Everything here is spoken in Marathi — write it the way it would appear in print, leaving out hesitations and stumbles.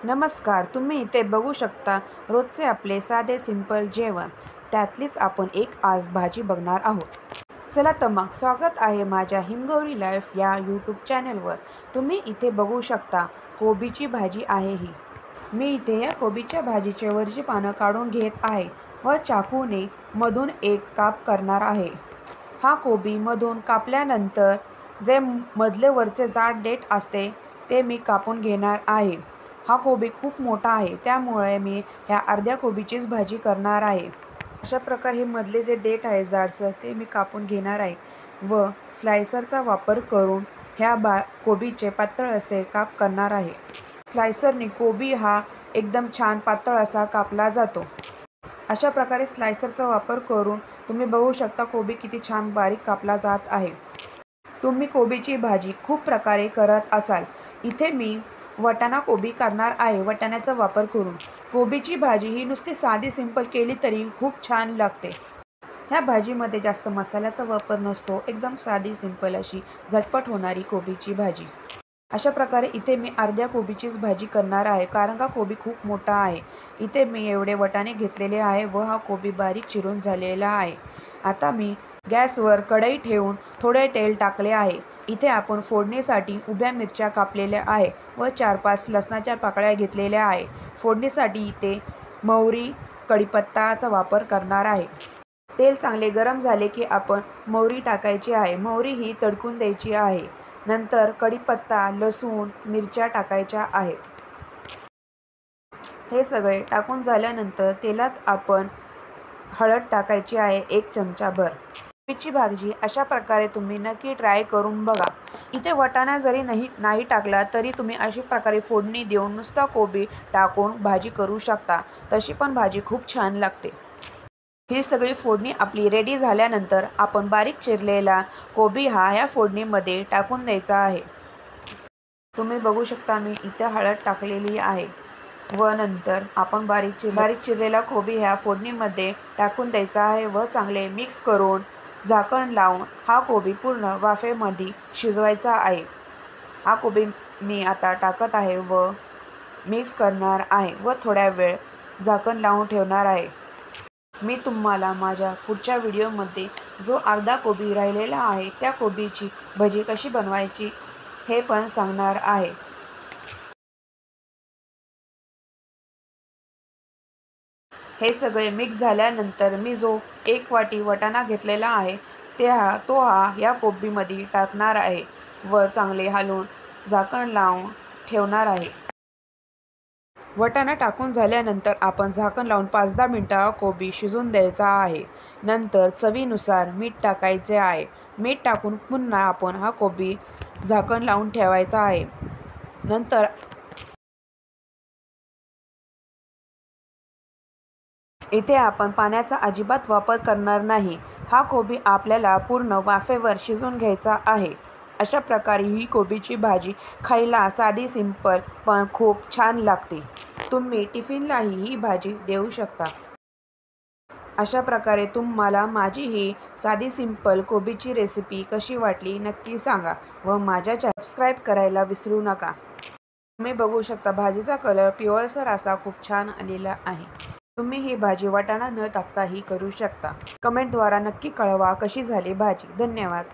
नमस्कार. तुम्ही इथे बघू शकता रोजचे आपले साधे सिंपल जेवण. त्यातलीच आपण एक आज भाजी बघणार आहोत. चला तर मग स्वागत आहे माझ्या हिमगौरी लाईफ या यूट्यूब चॅनलवर. तुम्ही इथे बघू शकता कोबीची भाजी आहे ही. मी इथे या कोबीच्या भाजीचे वरची पानं काढून घेत आहे व चाकूने मधून एक काप करणार आहे. हा कोबी मधून कापल्यानंतर जे मधले वरचे जाड देठ असते ते मी कापून घेणार आहे. हा कोबी खूप मोठा आहे त्यामुळे मी ह्या अर्ध्या कोबीचीच भाजी करणार आहे. अशा प्रकारे हे मधले जे देठ आहे जाडसर ते मी कापून घेणार आहे व स्लायसरचा वापर करून ह्या कोबीचे पातळ असे काप करणार आहे. स्लायसरने कोबी हा एकदम छान पातळ असा कापला जातो. अशा प्रकारे स्लायसरचा वापर करून तुम्ही बघू शकता कोबी किती छान बारीक कापला जात आहे. तुम्ही कोबीची भाजी खूप प्रकारे करत असाल. इथे मी वाटाणा कोबी करणार आहे वाटाण्याचा वापर करून. कोबीची भाजी ही नुसती साधी सिंपल केली तरी खूप छान लागते. ह्या भाजीमध्ये जास्त मसाल्याचा वापर नसतो. एकदम साधी सिंपल अशी झटपट होणारी कोबीची भाजी. अशा प्रकारे इथे मी अर्ध्या कोबीचीच भाजी करणार आहे कारण का कोबी खूप मोठा आहे. इथे मी एवढे वाटाणे घेतलेले आहे व हा कोबी बारीक चिरून झालेला आहे. आता मी गॅसवर कढई ठेवून थोडे तेल टाकले आहे. इथे आपण फोडणीसाठी उभ्या मिरच्या कापलेल्या आहे व 4-5 लसणाच्या पाकळ्या घेतलेल्या आहे. फोडणीसाठी इथे मोहरी कढीपत्ताचा वापर करणार आहे. तेल चांगले गरम झाले की आपण मोहरी टाकायची आहे. मोहरी ही तडकून द्यायची आहे. नंतर कढीपत्ता, लसूण, मिरच्या टाकायच्या आहेत. हे सगळे टाकून झाल्यानंतर तेलात आपण हळद टाकायची आहे 1 चमचाभर. कोबीची भाजी अशा प्रकारे तुम्ही नक्की ट्राय करून बघा. इथे वाटाणा जरी नाही टाकला तरी तुम्ही अशा प्रकारे फोडणी देऊन नुसता कोबी टाकून भाजी करू शकता. तशी पण भाजी खूप छान लागते. ही सगळी फोडणी आपली रेडी झाल्यानंतर आपण बारीक चिरलेला कोबी हा या फोडणीमध्ये टाकून द्यायचा आहे. तुम्ही बघू शकता मी इथे हळद टाकलेली आहे व नंतर आपण बारीक चिरलेला कोबी ह्या फोडणीमध्ये टाकून द्यायचा आहे व चांगले मिक्स करून झाकण लावून हा कोबी पूर्ण वाफेमध्ये शिजवायचा आहे. हा कोबी मी आता टाकत आहे व मिक्स करणार आहे व थोड्या वेळ झाकण लावून ठेवणार आहे. मी तुम्हाला माझ्या पुढच्या व्हिडिओमध्ये जो अर्धा कोबी राहिलेला आहे त्या कोबीची भजी कशी बनवायची हे पण सांगणार आहे. हे सगळे मिक्स झाल्यानंतर मी जो 1 वाटी वाटाणा घेतलेला आहे तो या कोबीमध्ये टाकणार आहे व चांगले हलवून झाकण लावून ठेवणार आहे. वाटाणा टाकून झाल्यानंतर आपण झाकण लावून 5-10 मिनिटं कोबी शिजून द्यायचा आहे. नंतर चवीनुसार मीठ टाकायचे आहे. मीठ टाकून पुन्हा आपण हा कोबी झाकण लावून ठेवायचा आहे. नंतर इथे आपण पाण्याचा अजिबात वापर करणार नाही. हा कोबी आपल्याला पूर्ण वाफेवर शिजून घ्यायचा आहे. अशा प्रकारे ही कोबीची भाजी खायला साधी सिंपल पण खूप छान लागते. तुम्ही टिफिनलाही ही भाजी देऊ शकता. अशा प्रकारे तुम्हाला माझी ही साधी सिंपल कोबीची रेसिपी कशी वाटली नक्की सांगा व माझ्या चॅनल सबस्क्राईब करायला विसरू नका. तुम्ही बघू शकता भाजीचा कलर पिवळसर असा खूप छान आलेला आहे. तुम्ही ही भाजी वाटाणा न टाकताही करू शकता. कमेंटद्वारा नक्की कळवा कशी झाली भाजी. धन्यवाद.